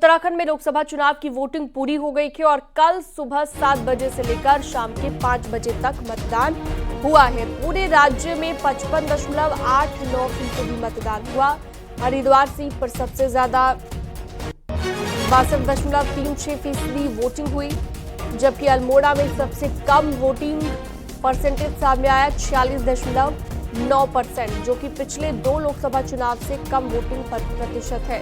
उत्तराखंड में लोकसभा चुनाव की वोटिंग पूरी हो गई थी और कल सुबह 7 बजे से लेकर शाम के 5 बजे तक मतदान हुआ है। पूरे राज्य में 55.89% मतदान हुआ। हरिद्वार सीट पर सबसे ज्यादा 62.36% वोटिंग हुई, जबकि अल्मोड़ा में सबसे कम वोटिंग परसेंटेज सामने आया 46.9%, जो कि पिछले 2 लोकसभा चुनाव से कम वोटिंग प्रतिशत है।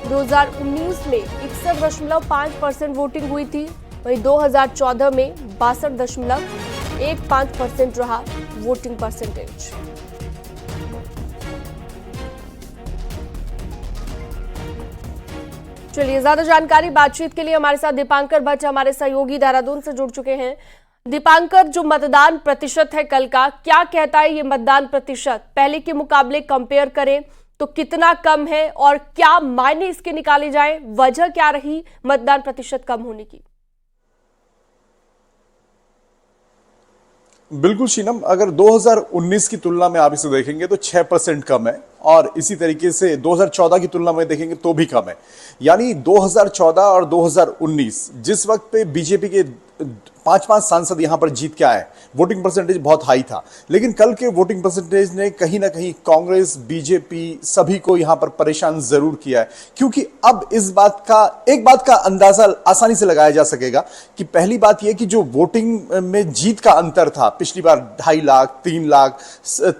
2019 में 61.5% वोटिंग हुई थी, वहीं 2014 में 62.15% रहा वोटिंग परसेंटेज। चलिए, ज्यादा जानकारी बातचीत के लिए हमारे साथ दीपांकर भट्ट हमारे सहयोगी देहरादून से जुड़ चुके हैं। दीपांकर, जो मतदान प्रतिशत है कल का, क्या कहता है ये मतदान प्रतिशत? पहले के मुकाबले कंपेयर करें तो कितना कम है और क्या मायने इसके निकाले जाएं? वजह क्या रही मतदान प्रतिशत कम होने की? बिल्कुल शीनम, अगर 2019 की तुलना में आप इसे देखेंगे तो 6% कम है और इसी तरीके से 2014 की तुलना में देखेंगे तो भी कम है। यानी 2014 और 2019 जिस वक्त पे बीजेपी के 5 सांसद यहां पर जीत के आए, वोटिंग परसेंटेज बहुत हाई था, लेकिन कल के वोटिंग परसेंटेज ने कहीं ना कहीं कांग्रेस, बीजेपी सभी को यहां पर परेशान जरूर किया है। क्योंकि अब एक बात का अंदाजा आसानी से लगाया जा सकेगा कि पहली बात यह कि जो वोटिंग में जीत का अंतर था पिछली बार 2.5 लाख,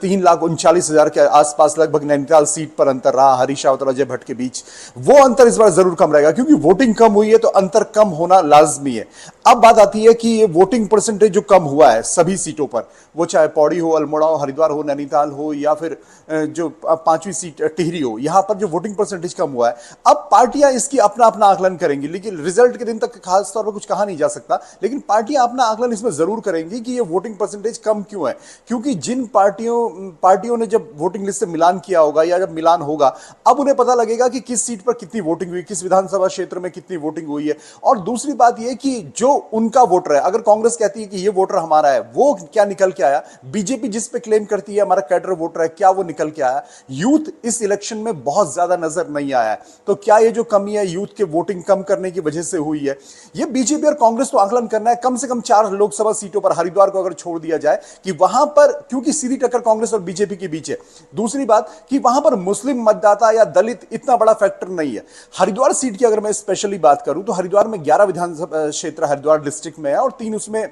3,39,000 के आसपास लगभग नैनीताल सीट पर अंतर रहा हरीश रावत और अजय भट्ट के बीच, वो अंतर इस बार जरूर कम रहेगा क्योंकि वोटिंग कम हुई है तो अंतर कम होना लाजमी है। अब बात आती है कि ये वोटिंग परसेंटेज जो कम हुआ है सभी सीटों पर, वो चाहे पौड़ी हो, अल्मोड़ा हो, हरिद्वार हो, नैनीताल हो या फिर जो 5वीं सीट टिहरी हो, यहां पर जो वोटिंग परसेंटेज कम हुआ है, अब पार्टियां इसकी अपना अपना आकलन करेंगी। लेकिन रिजल्ट के दिन तक खास तौर पर कुछ कहा नहीं जा सकता, लेकिन पार्टियां अपना आकलन इसमें जरूर करेंगी कि ये वोटिंग परसेंटेज कम क्यों है। क्योंकि जिन पार्टियों ने जब वोटिंग लिस्ट से मिलान किया होगा या जब मिलान होगा, अब उन्हें पता लगेगा कि किस सीट पर कितनी वोटिंग हुई, किस विधानसभा क्षेत्र में कितनी वोटिंग हुई है। और दूसरी बात यह कि जो उनका वोटर है, अगर कांग्रेस कहती है कि ये वोटर हमारा है, वो क्या निकल के आया? बीजेपी जिस पे क्लेम करती है हमारा कैडर वोटर है, क्या वो निकल के आया? यूथ इस इलेक्शन में बहुत ज्यादा नजर नहीं आया है। तो क्या ये जो कमी है यूथ के वोटिंग कम करने की वजह से हुई है? ये बीजेपी और कांग्रेस को आकलन करना है। कम से कम 4 लोकसभा सीटों पर, हरिद्वार को अगर छोड़ दिया जाए, कि वहां पर क्योंकि सीधी टक्कर कांग्रेस और बीजेपी के बीच है। दूसरी बात कि वहां पर मुस्लिम मतदाता या दलित इतना बड़ा फैक्टर नहीं है। हरिद्वार सीट की अगर मैं स्पेशली बात करूं तो हरिद्वार में 11 विधानसभा क्षेत्र हरिद्वार डिस्ट्रिक्ट में है और 3 उसमें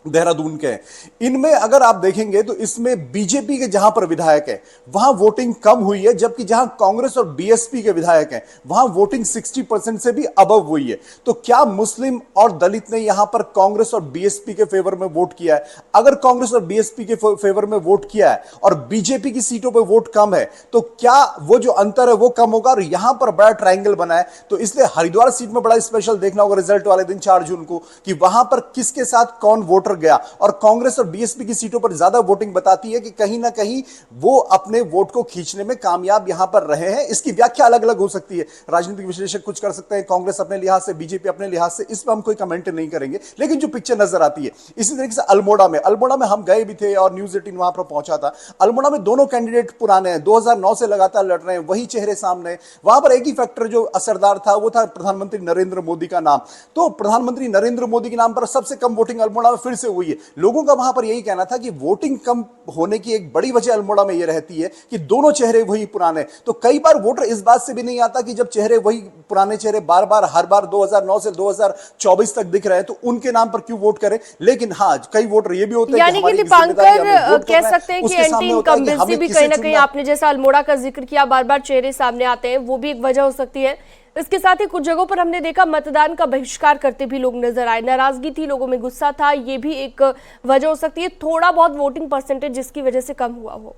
देहरादून के हैं। इनमें अगर आप देखेंगे तो इसमें बीजेपी के जहां पर विधायक है वहां वोटिंग कम हुई है, जबकि जहां कांग्रेस और बीएसपी के विधायक हैं वहां वोटिंग 60% से भी अबव हुई है। तो क्या मुस्लिम और दलित ने यहां पर कांग्रेस और बीएसपी के फेवर में वोट किया है? अगर कांग्रेस और बीएसपी के फेवर में वोट किया है और बीजेपी की सीटों पर वोट कम है, तो क्या वो जो अंतर है वो कम होगा? और यहां पर बड़ा ट्रायंगल बना है, तो इसलिए हरिद्वार सीट में बड़ा स्पेशल देखना होगा रिजल्ट वाले दिन 4 जून को, कि वहां पर किसके साथ कौन वोटर गया। और कांग्रेस और बीएसपी की सीटों पर ज्यादा वोटिंग बताती है कि कहीं ना कहीं वो अपने वोट को खींचने में कामयाब यहां पर रहे हैं। इसकी व्याख्या अलग अलग हो सकती है, राजनीतिक विश्लेषक कुछ कर सकते हैं, कांग्रेस अपने लिहाज से, बीजेपी अपने लिहाज से, इस पर हम कोई कमेंट नहीं करेंगे, लेकिन जो पिक्चर नजर आती है। इसी तरीके से अल्मोड़ा में हम गए भी थे और न्यूज 18 वहां पर पहुंचा था। अल्मोड़ा में दोनों कैंडिडेट पुराने हैं, 2009 से लगातार लड़ रहे हैं, वही चेहरे सामने। वहां पर एक ही फैक्टर जो असरदार था वो था प्रधानमंत्री नरेंद्र मोदी का नाम। तो प्रधानमंत्री नरेंद्र मोदी के नाम पर सबसे कम वोटिंग अल्मोड़ा में फिर से हुई है। लोगों का वहां पर यही कहना था कि वोटिंग कम होने की एक बड़ी वजह अल्मोड़ा में यह रहती है कि दोनों चेहरे वही पुराने। तो कई बार वोटर इस बात से भी नहीं आता कि जब चेहरे वही पुराने चेहरे बार बार हर बार 2009 से 2024 तक दिख रहे हैं तो उनके नाम पर क्यों वोट करें। लेकिन हाँ, कई वोटर ये भी होते हैं यानी कि दीपांकर कह सकते हैं कि एंटी इनकम्बेंसी भी कहीं ना कहीं, आपने जैसा अल्मोड़ा का जिक्र किया, बार बार चेहरे सामने आते हैं, वो भी एक वजह हो सकती है। इसके साथ ही कुछ जगहों पर हमने देखा मतदान का बहिष्कार करते भी लोग नजर आए, नाराजगी थी, लोगों में गुस्सा था, ये भी एक वजह हो सकती है, थोड़ा बहुत वोटिंग परसेंटेज जिसकी वजह से कम हुआ हो।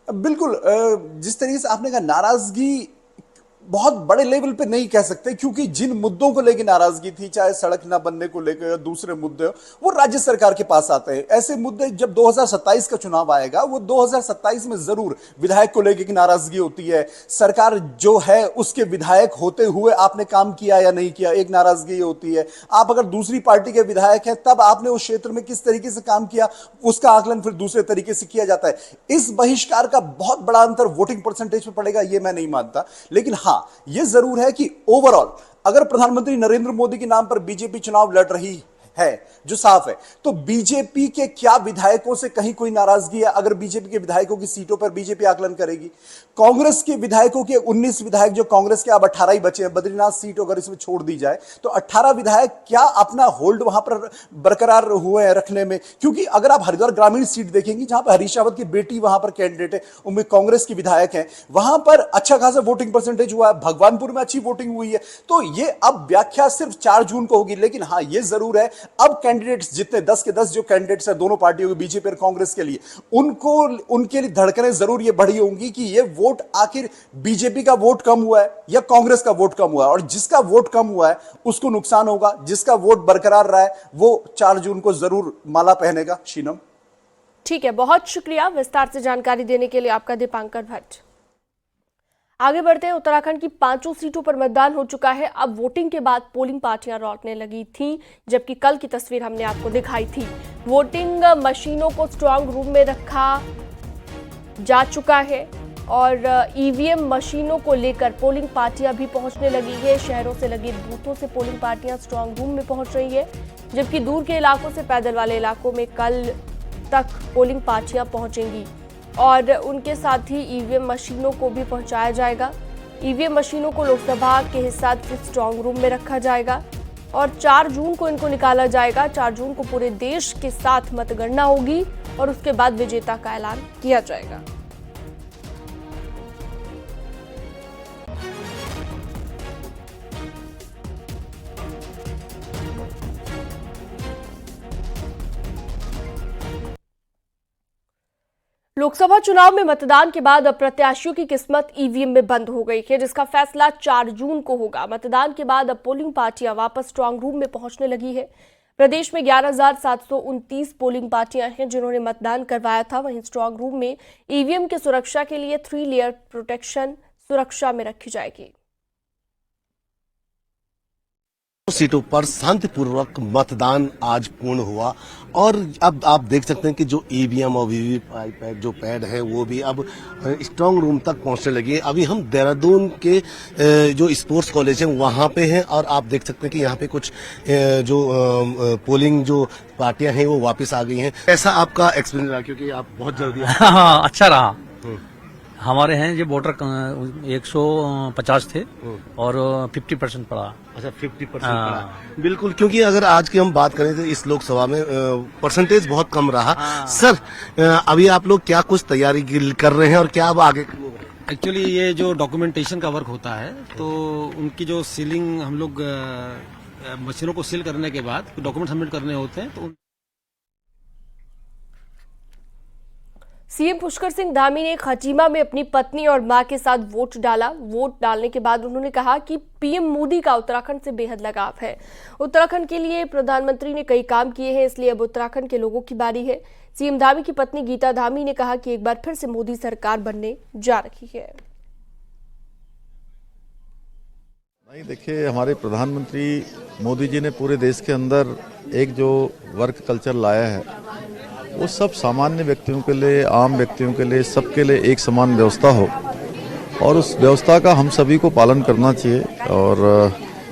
बिल्कुल, जिस तरीके से आपने कहा नाराजगी बहुत बड़े लेवल पे नहीं कह सकते, क्योंकि जिन मुद्दों को लेकर नाराजगी थी, चाहे सड़क ना बनने को लेकर या दूसरे मुद्दे, वो राज्य सरकार के पास आते हैं। ऐसे मुद्दे जब 2027 का चुनाव आएगा, वो 2027 में जरूर विधायक को लेकर की नाराजगी होती है। सरकार जो है उसके विधायक होते हुए आपने काम किया या नहीं किया, एक नाराजगी होती है। आप अगर दूसरी पार्टी के विधायक हैं, तब आपने उस क्षेत्र में किस तरीके से काम किया, उसका आकलन फिर दूसरे तरीके से किया जाता है। इस बहिष्कार का बहुत बड़ा अंतर वोटिंग परसेंटेज में पड़ेगा, यह मैं नहीं मानता। लेकिन हां, यह जरूर है कि ओवरऑल अगर प्रधानमंत्री नरेंद्र मोदी के नाम पर बीजेपी चुनाव लड़ रही है, जो साफ है, तो बीजेपी के क्या विधायकों से कहीं कोई नाराजगी है? अगर बीजेपी के विधायकों की सीटों पर बीजेपी आकलन करेगी, कांग्रेस के विधायकोों के 19 विधायक जो कांग्रेस के अब 18 ही बचे हैं, बद्रीनाथ सीट अगर इसमें छोड़ दी जाए तो 18 विधायक क्या अपना होल्ड वहां पर बरकरार हुए हैं रखने में? क्योंकि अगर आप हरिद्वार ग्रामीण सीट देखेंगी, जहां पर हरीश रावत की बेटी वहां पर कैंडिडेट है, उनमें कांग्रेस के विधायक हैं, वहां पर अच्छा खासा वोटिंग परसेंटेज हुआ है। भगवानपुर में अच्छी वोटिंग हुई है। तो यह अब व्याख्या सिर्फ 4 जून को होगी। लेकिन हां, यह जरूर है, अब कैंडिडेट्स जितने 10 के 10 जो कैंडिडेट्स हैं दोनों पार्टियों के, बीजेपी और कांग्रेस के लिए, उनके लिए धड़कनें जरूर ये बढ़ी होंगी कि ये वोट आखिर बीजेपी का वोट कम हुआ है या कांग्रेस का वोट कम हुआ है। और जिसका वोट कम हुआ है उसको नुकसान होगा, जिसका वोट बरकरार रहा है वो 4 जून को जरूर माला पहनेगा। शीनम, ठीक है, बहुत शुक्रिया विस्तार से जानकारी देने के लिए आपका दीपांकर भट्ट। आगे बढ़ते हैं। उत्तराखंड की 5 सीटों पर मतदान हो चुका है। अब वोटिंग के बाद पोलिंग पार्टियां लौटने लगी थी, जबकि कल की तस्वीर हमने आपको दिखाई थी। वोटिंग मशीनों को स्ट्रांग रूम में रखा जा चुका है और ईवीएम मशीनों को लेकर पोलिंग पार्टियां भी पहुंचने लगी है। शहरों से लगे बूथों से पोलिंग पार्टियां स्ट्रांग रूम में पहुंच रही है, जबकि दूर के इलाकों से पैदल वाले इलाकों में कल तक पोलिंग पार्टियां पहुंचेंगी और उनके साथ ही ईवीएम मशीनों को भी पहुंचाया जाएगा। ईवीएम मशीनों को लोकसभा के हिस्सा स्ट्रांग रूम में रखा जाएगा और 4 जून को इनको निकाला जाएगा। 4 जून को पूरे देश के साथ मतगणना होगी और उसके बाद विजेता का ऐलान किया जाएगा। लोकसभा चुनाव में मतदान के बाद अब प्रत्याशियों की किस्मत ईवीएम में बंद हो गई है, जिसका फैसला 4 जून को होगा। मतदान के बाद अब पोलिंग पार्टियां वापस स्ट्रांग रूम में पहुंचने लगी है। प्रदेश में 11,729 पोलिंग पार्टियां हैं जिन्होंने मतदान करवाया था। वहीं स्ट्रांग रूम में ईवीएम की सुरक्षा के लिए 3 लेयर प्रोटेक्शन सुरक्षा में रखी जाएगी। सीटों पर शांतिपूर्वक मतदान आज पूर्ण हुआ और अब आप देख सकते हैं कि जो ईवीएम और वीवीपैट जो पैड है वो भी अब स्ट्रांग रूम तक पहुंचने लगे हैं। अभी हम देहरादून के जो स्पोर्ट्स कॉलेज है वहां पे हैं और आप देख सकते हैं कि यहाँ पे कुछ जो पोलिंग जो पार्टियां हैं वो वापस आ गई हैं। ऐसा आपका एक्सपीरियंस रहा क्योंकि आप बहुत जल्दी हाँ, अच्छा रहा। हमारे हैं जो वोटर 150 थे और 50% पड़ा। अच्छा, 50% पड़ा। बिल्कुल, क्योंकि अगर आज की हम बात करें तो इस लोकसभा में परसेंटेज बहुत कम रहा। सर, अभी आप लोग क्या कुछ तैयारी कर रहे हैं और क्या अब आगे? एक्चुअली ये जो डॉक्यूमेंटेशन का वर्क होता है तो उनकी जो सीलिंग हम लोग मशीनों को सील करने के बाद डॉक्यूमेंट सबमिट करने होते हैं। तो सीएम पुष्कर सिंह धामी ने खटीमा में अपनी पत्नी और मां के साथ वोट डाला। वोट डालने के बाद उन्होंने कहा कि पीएम मोदी का उत्तराखंड से बेहद लगाव है। उत्तराखंड के लिए प्रधानमंत्री ने कई काम किए हैं, इसलिए अब उत्तराखंड के लोगों की बारी है। सीएम धामी की पत्नी गीता धामी ने कहा कि एक बार फिर से मोदी सरकार बनने जा रही है। नहीं, देखिए, हमारे प्रधानमंत्री मोदी जी ने पूरे देश के अंदर एक जो वर्क कल्चर लाया है वो सब सामान्य व्यक्तियों के लिए, आम व्यक्तियों के लिए, सबके लिए एक समान व्यवस्था हो और उस व्यवस्था का हम सभी को पालन करना चाहिए। और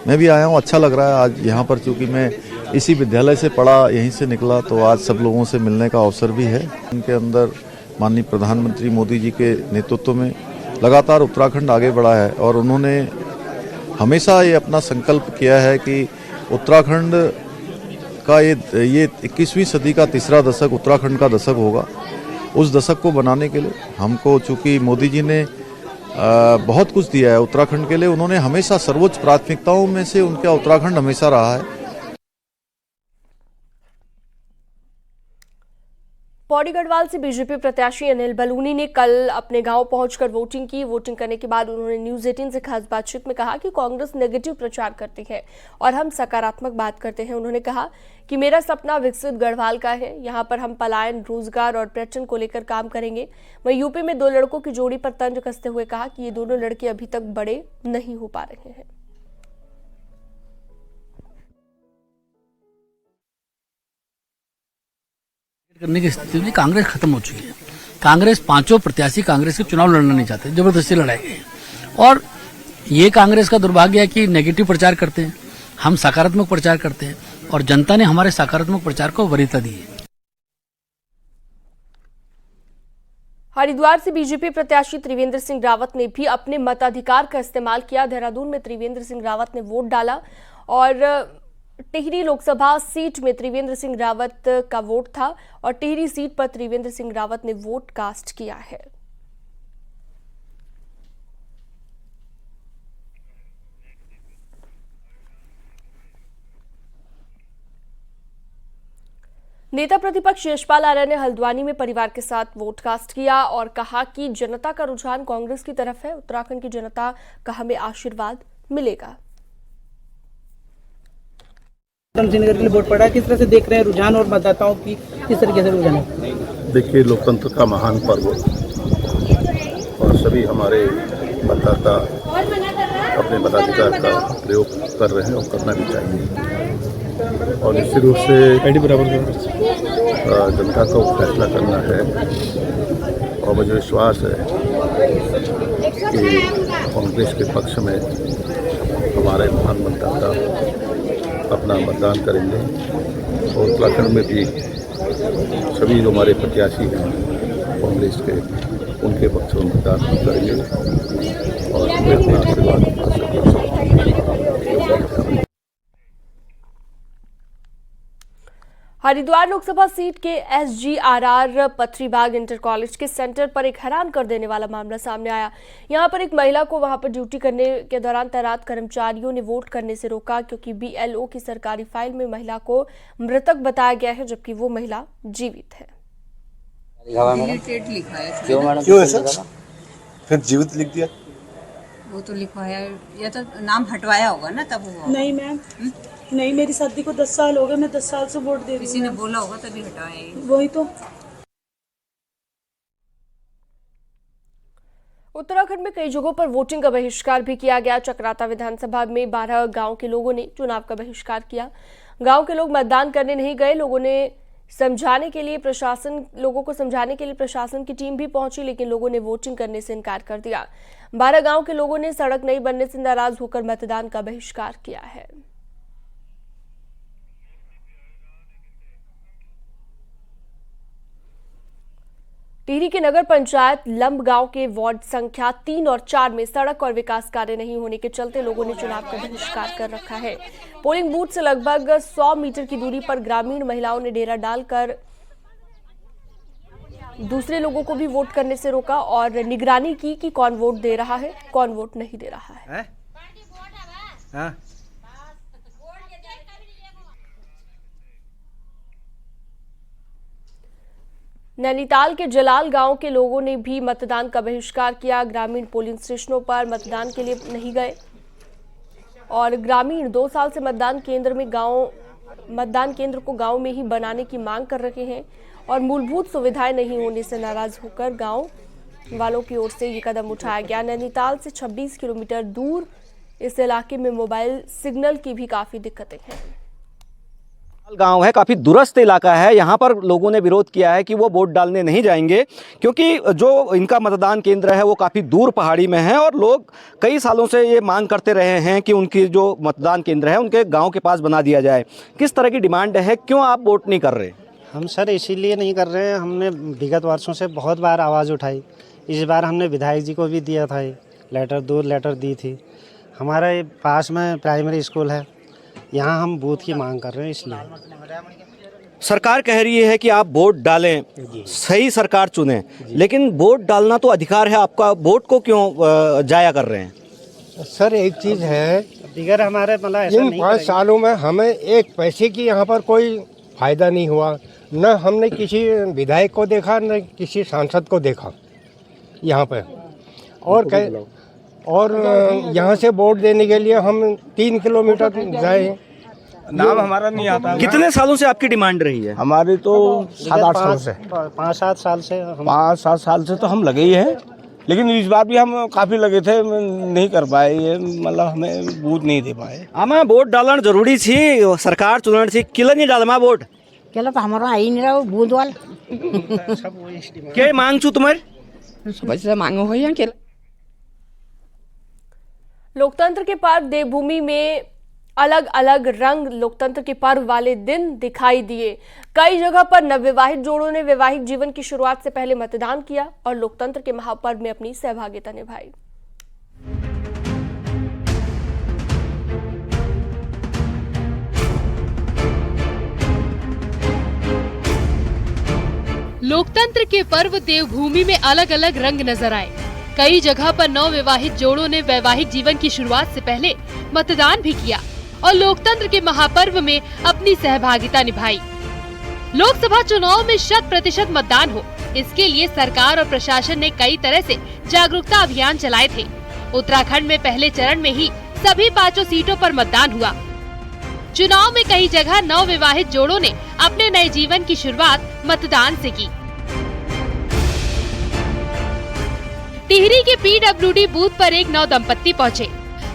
मैं भी आया हूँ, अच्छा लग रहा है आज यहाँ पर, चूँकि मैं इसी विद्यालय से पढ़ा, यहीं से निकला, तो आज सब लोगों से मिलने का अवसर भी है। उनके अंदर माननीय प्रधानमंत्री मोदी जी के नेतृत्व में लगातार उत्तराखंड आगे बढ़ा है और उन्होंने हमेशा ये अपना संकल्प किया है कि उत्तराखंड का ये 21वीं सदी का तीसरा दशक उत्तराखंड का दशक होगा। उस दशक को बनाने के लिए हमको, चूंकि मोदी जी ने बहुत कुछ दिया है उत्तराखंड के लिए, उन्होंने हमेशा सर्वोच्च प्राथमिकताओं में से उनका उत्तराखंड हमेशा रहा है। पौड़ी गढ़वाल से बीजेपी प्रत्याशी अनिल बलूनी ने कल अपने गांव पहुंचकर वोटिंग की। वोटिंग करने के बाद उन्होंने न्यूज 18 से खास बातचीत में कहा कि कांग्रेस नेगेटिव प्रचार करती है और हम सकारात्मक बात करते हैं। उन्होंने कहा कि मेरा सपना विकसित गढ़वाल का है, यहाँ पर हम पलायन, रोजगार और पर्यटन को लेकर काम करेंगे। वहीं यूपी में 2 लड़कों की जोड़ी पर तंज कसते हुए कहा कि ये दोनों लड़के अभी तक बड़े नहीं हो पा रहे हैं। करने की स्थिति में कांग्रेस खत्म हो चुकी है। कांग्रेस 5 प्रत्याशी कांग्रेस के चुनाव लड़ना नहीं चाहते, जबरदस्ती लड़ाए गए हैं। और ये कांग्रेस का दुर्भाग्य है कि नेगेटिव प्रचार करते हैं, हम सकारात्मक प्रचार करते हैं और जनता ने हमारे सकारात्मक प्रचार को वरीयता दी है। हरिद्वार से बीजेपी प्रत्याशी त्रिवेंद्र सिंह रावत ने भी अपने मताधिकार का इस्तेमाल किया। देहरादून में त्रिवेंद्र सिंह रावत ने वोट डाला और टिहरी लोकसभा सीट में त्रिवेंद्र सिंह रावत का वोट था और टिहरी सीट पर त्रिवेंद्र सिंह रावत ने वोट कास्ट किया है। नेता प्रतिपक्ष यशपाल आर्य ने हल्द्वानी में परिवार के साथ वोट कास्ट किया और कहा कि जनता का रुझान कांग्रेस की तरफ है। उत्तराखंड की जनता का हमें आशीर्वाद मिलेगा। श्रीनगर के लिए वोट पड़ा है, किस तरह से देख रहे हैं रुझान और मतदाताओं की किस तरीके से रुझान है? देखिए, लोकतंत्र का महान पर्व और सभी हमारे मतदाता अपने मताधिकार का प्रयोग कर रहे हैं और करना भी चाहिए और निश्चित रूप से जनता को फैसला करना है। और मुझे विश्वास है कि कांग्रेस के पक्ष में हमारे महान मतदाता अपना मतदान करेंगे और उत्तराखंड में भी सभी जो हमारे प्रत्याशी हैं कांग्रेस के, उनके पक्ष में मतदान करेंगे और हमें अपना आशीर्वाद। हरिद्वार लोकसभा सीट के SGRR पथरीबाग इंटर कॉलेज के सेंटर पर एक हैरान कर देने वाला मामला सामने आया। यहां पर एक महिला को वहां पर ड्यूटी करने के दौरान तैनात कर्मचारियों ने वोट करने से रोका क्योंकि BLO की सरकारी फाइल में महिला को मृतक बताया गया है, जबकि वो महिला जीवित है। क्यों ऐसा फिर जीवित लिख दिया? वो तो लिखवाया या तो नाम हटवाया होगा ना, तब हुआ। नहीं मैम, नहीं, मेरी शादी को 10 साल हो गए, मैं 10 साल से वोट दे रही हूँ। किसी ने बोला होगा तभी हटाया। वही तो। उत्तराखंड में कई जगहों पर वोटिंग का बहिष्कार भी किया गया। चक्राता विधानसभा में 12 गांव के लोगों ने चुनाव का बहिष्कार किया। गांव के लोग मतदान करने नहीं गए। लोगों को समझाने के लिए प्रशासन की टीम भी पहुंची, लेकिन लोगों ने वोटिंग करने से इनकार कर दिया। 12 गांव के लोगों ने सड़क नहीं बनने से नाराज होकर मतदान का बहिष्कार किया है। टिहरी के नगर पंचायत लंब गांव के वार्ड संख्या 3 और 4 में सड़क और विकास कार्य नहीं होने के चलते लोगों ने चुनाव का बहिष्कार कर रखा है। पोलिंग बूथ से लगभग 100 मीटर की दूरी पर ग्रामीण महिलाओं ने डेरा डालकर दूसरे लोगों को भी वोट करने से रोका और निगरानी की कि कौन वोट दे रहा है, कौन वोट नहीं दे रहा है। नैनीताल के जलाल गांव के लोगों ने भी मतदान का बहिष्कार किया। ग्रामीण पोलिंग स्टेशनों पर मतदान के लिए नहीं गए और ग्रामीण 2 साल से मतदान केंद्र को गांव में ही बनाने की मांग कर रहे हैं और मूलभूत सुविधाएं नहीं होने से नाराज होकर गांव वालों की ओर से ये कदम उठाया गया। नैनीताल से 26 किलोमीटर दूर इस इलाके में मोबाइल सिग्नल की भी काफी दिक्कतें हैं। गांव है, काफ़ी दूरस्थ इलाका है। यहाँ पर लोगों ने विरोध किया है कि वो वोट डालने नहीं जाएंगे क्योंकि जो इनका मतदान केंद्र है वो काफ़ी दूर पहाड़ी में है और लोग कई सालों से ये मांग करते रहे हैं कि उनकी जो मतदान केंद्र है उनके गांव के पास बना दिया जाए। किस तरह की डिमांड है, क्यों आप वोट नहीं कर रहे? हम सर इसीलिए नहीं कर रहे हैं, हमने विगत वर्षों से बहुत बार आवाज़ उठाई। इस बार हमने विधायक जी को भी दिया था, दो लेटर दी थी। हमारे पास में प्राइमरी स्कूल है, यहाँ हम बूथ की मांग कर रहे हैं। इसलिए सरकार कह रही है कि आप वोट डालें, सही सरकार चुनें, लेकिन वोट डालना तो अधिकार है आपका, वोट को क्यों जाया कर रहे हैं? सर एक चीज़ है, दिगर हमारे मतलब इन 5 सालों में हमें एक पैसे की यहाँ पर कोई फायदा नहीं हुआ। न हमने किसी विधायक को देखा न किसी सांसद को देखा यहाँ पे। और यहाँ से वोट देने के लिए हम 3 किलोमीटर गए। नाम हमारा नहीं आता। कितने सालों से आपकी डिमांड रही है? हमारी तो 7-8 साल से 5-7 साल से 5-7 साल से तो हम लगे ही हैं, लेकिन इस बार भी हम काफ़ी लगे थे, नहीं कर पाए, ये मतलब हमें बूथ नहीं दे पाए। आमा वोट डालना जरूरी थी, सरकार चुनना थी, किला नहीं डालमा वोट केला तो हमारा आई नहीं रहा बूंद वाल क्या मांग छू तुम्हारे से मांगो हो या केला। लोकतंत्र के पर्व देवभूमि में अलग अलग रंग लोकतंत्र के पर्व वाले दिन दिखाई दिए। कई जगह पर नवविवाहित जोड़ों ने वैवाहिक जीवन की शुरुआत से पहले मतदान किया और लोकतंत्र के महापर्व में अपनी सहभागिता निभाई। लोकतंत्र के पर्व देवभूमि में अलग अलग रंग नजर आए। कई जगह पर नवविवाहित जोड़ों ने वैवाहिक जीवन की शुरुआत से पहले मतदान भी किया और लोकतंत्र के महापर्व में अपनी सहभागिता निभाई। लोकसभा चुनाव में 100% मतदान हो, इसके लिए सरकार और प्रशासन ने कई तरह से जागरूकता अभियान चलाए थे। उत्तराखंड में पहले चरण में ही सभी 5 सीटों पर मतदान हुआ। चुनाव में कई जगह नवविवाहित जोड़ों ने अपने नए जीवन की शुरुआत मतदान से की। टिहरी के PWD बूथ पर एक नव दंपत्ति पहुंचे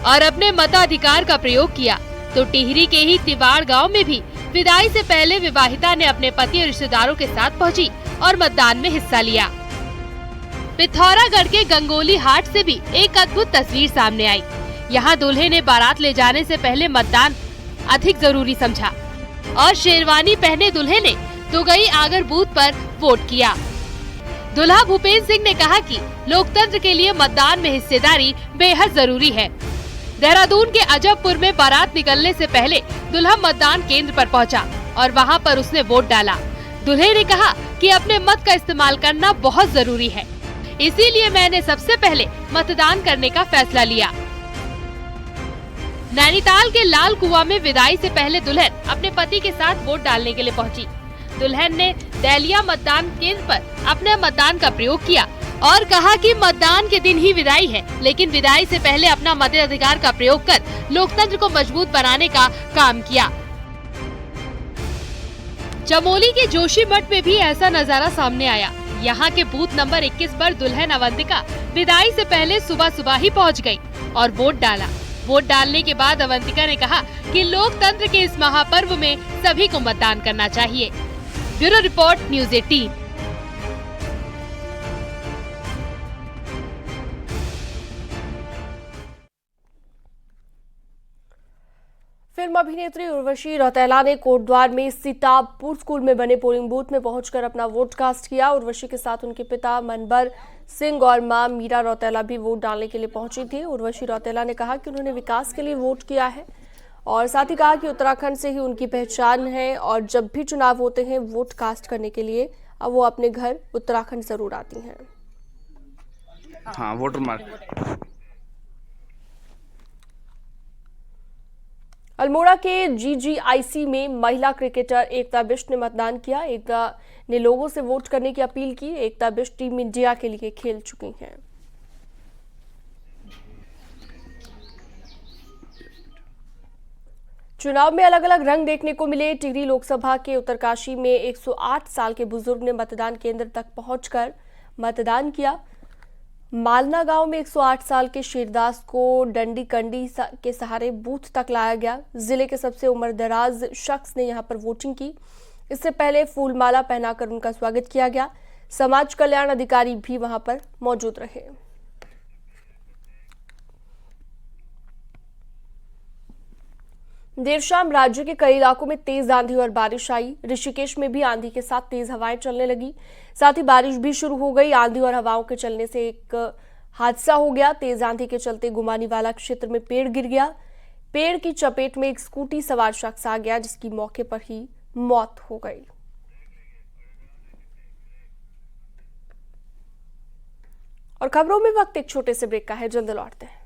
और अपने मताधिकार का प्रयोग किया, तो टिहरी के ही तिवाड़ गांव में भी विदाई से पहले विवाहिता ने अपने पति और रिश्तेदारों के साथ पहुंची और मतदान में हिस्सा लिया। पिथौरागढ़ के गंगोली हाट से भी एक अद्भुत तस्वीर सामने आई। यहाँ दूल्हे ने बारात ले जाने से पहले मतदान अधिक जरूरी समझा और शेरवानी पहने दूल्हे ने दुगई आगर बूथ पर वोट किया। दुल्हा भूपेंद्र सिंह ने कहा कि लोकतंत्र के लिए मतदान में हिस्सेदारी बेहद जरूरी है। देहरादून के अजबपुर में बारात निकलने से पहले दुल्हा मतदान केंद्र पर पहुंचा और वहां पर उसने वोट डाला। दुल्हे ने कहा कि अपने मत का इस्तेमाल करना बहुत जरूरी है, इसीलिए मैंने सबसे पहले मतदान करने का फैसला लिया। नैनीताल के लाल कुआं में विदाई से पहले दुल्हन अपने पति के साथ वोट डालने के लिए पहुंची। दुल्हन ने दहलिया मतदान केंद्र पर अपने मतदान का प्रयोग किया और कहा कि मतदान के दिन ही विदाई है, लेकिन विदाई से पहले अपना मताधिकार का प्रयोग कर लोकतंत्र को मजबूत बनाने का काम किया। चमोली के जोशीमठ में भी ऐसा नजारा सामने आया। यहाँ के बूथ नंबर 21 पर दुल्हन अवंतिका विदाई से पहले सुबह सुबह ही पहुँच गयी और वोट डाला। वोट डालने के बाद अवंतिका ने कहा कि लोकतंत्र के इस महापर्व में सभी को मतदान करना चाहिए। Bureau report, news 18। फिल्म अभिनेत्री उर्वशी रौतेला ने कोटद्वार में सीतापुर स्कूल में बने पोलिंग बूथ में पहुंचकर अपना वोट कास्ट किया। उर्वशी के साथ उनके पिता मनबर सिंह और मां मीरा रौतेला भी वोट डालने के लिए पहुंची थी। उर्वशी रौतेला ने कहा कि उन्होंने विकास के लिए वोट किया है और साथ ही कहा कि उत्तराखंड से ही उनकी पहचान है और जब भी चुनाव होते हैं वोट कास्ट करने के लिए अब वो अपने घर उत्तराखंड जरूर आती हैं। हाँ, वोटर मार्क। अल्मोड़ा के GGIC में महिला क्रिकेटर एकता बिष्ट ने मतदान किया। एकता ने लोगों से वोट करने की अपील की। एकता बिष्ट टीम इंडिया के लिए खेल चुकी हैं। चुनाव में अलग अलग रंग देखने को मिले। टिहरी लोकसभा के उत्तरकाशी में 108 साल के बुजुर्ग ने मतदान केंद्र तक पहुंचकर मतदान किया। मालना गांव में 108 साल के शेरदास को डंडी कंडी के सहारे बूथ तक लाया गया। जिले के सबसे उम्रदराज शख्स ने यहां पर वोटिंग की। इससे पहले फूलमाला पहनाकर उनका स्वागत किया गया। समाज कल्याण अधिकारी भी वहां पर मौजूद रहे। देर शाम राज्य के कई इलाकों में तेज आंधी और बारिश आई। ऋषिकेश में भी आंधी के साथ तेज हवाएं चलने लगी, साथ ही बारिश भी शुरू हो गई। आंधी और हवाओं के चलने से एक हादसा हो गया। तेज आंधी के चलते गुमानीवाला क्षेत्र में पेड़ गिर गया। पेड़ की चपेट में एक स्कूटी सवार शख्स आ गया, जिसकी मौके पर ही मौत हो गई। और खबरों में वक्त एक छोटे से ब्रेक का है, जल्द लौटते हैं।